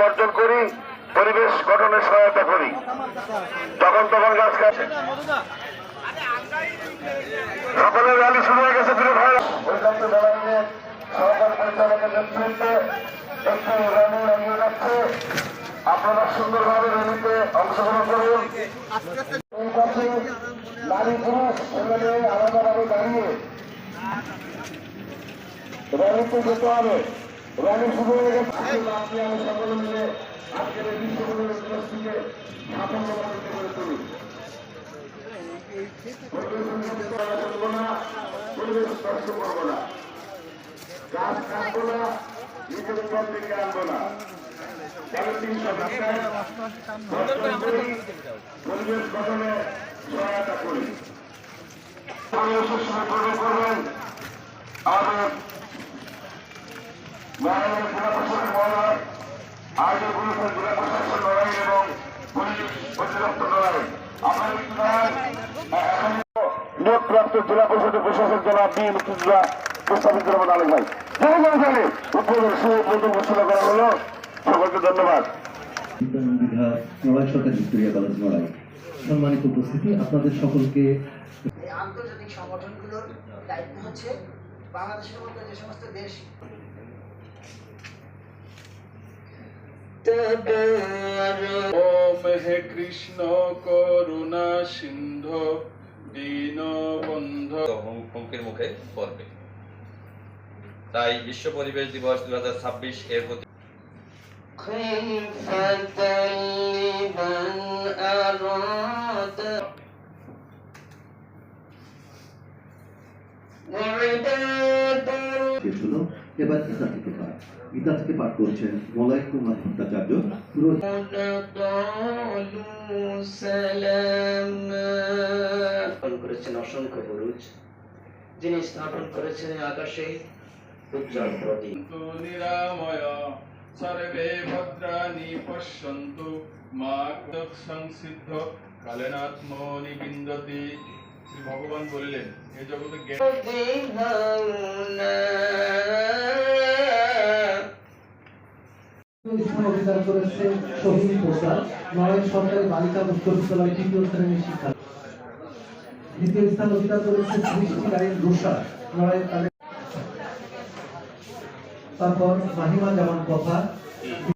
বর্জন করি, পরিবেশ গঠনে সহায়তা করি, তখন গাছ কাটে। সকলের র্যালি শুরু হয়ে গেছে। সহকারী পরিচালকের নেতৃত্বে একটি র্যালি এগিয়ে যাচ্ছে। আপনারা সুন্দরভাবে র্যালিতে অংশগ্রহণ করুন। এই পথে নারী পুরুষ এখানে আলাদাভাবে দাঁড়িয়ে র্যালিতে যেতে হবে। র্যালি শুরু হয়ে গেছে। আপনি আমি সকলে মিলে আজকের এই বিশ্বগুলোর দিবসটিকে সাফল্যমণ্ডিত করে তুলি। পরিবেশ নষ্ট করবো না, গাছ কাটবো না, নিজের উপর থেকে আনবো না। পরিবেশ গঠনে সহায়তা করি। পরিবেশের সঙ্গে প্রয়োগ করবেন আমাদের নারায়ণের জেলা প্রশাসন মহোদয়, আগে বলেছেন জেলা প্রশাসন লড়াই এবং পুলিশ অধিদপ্তর লড়াই। আপনাদের নিয়োগপ্রাপ্ত জেলা পরিষদের প্রশাসক জেলা বি মুক্তিযোদ্ধা প্রস্তাবিত আলেক ভাই উদ্বোধন সুউদ্বোধন ঘোষণা করা হলো। সকলকে ধন্যবাদ। নড়াইল সরকার ভিক্টোরিয়া কলেজ নড়াইল। সম্মানিত উপস্থিতি, আপনাদের সকলকে আন্তর্জাতিক সংগঠনগুলোর দায়িত্ব হচ্ছে বাংলাদেশের মধ্যে যে সমস্ত দেশ ওম হে কৃষ্ণ করুণা সিন্ধু দীনবন্ধু হুমকির মুখে পড়বে। তাই বিশ্ব পরিবেশ দিবস 2026 এর প্রতি এবার গীতা থেকে পাঠ করছেন মলয় কুমার ভট্টাচার্য। করেছেন অসংখ্য বুরুজ, যিনি স্থাপন করেছেন আকাশে উজ্জ্বল প্রদীপ। নিরাময় সর্বে ভদ্রাণি পশ্যন্তু মা সংসিদ্ধ কালেনাত্মনি বিন্দতি। শ্রী ভগবান বললেন এই জগতে অধিকার করেছে সোহিনী প্রসাদ, নড়াইল সরকারি বালিকা উচ্চ বিদ্যালয় ৩য় শ্রেণীর শিক্ষা। দ্বিতীয় স্থান অধিকার করেছে সৃষ্টি লাইন রুষা, নড়াইল। তারপর মাহিমা জামান কথা।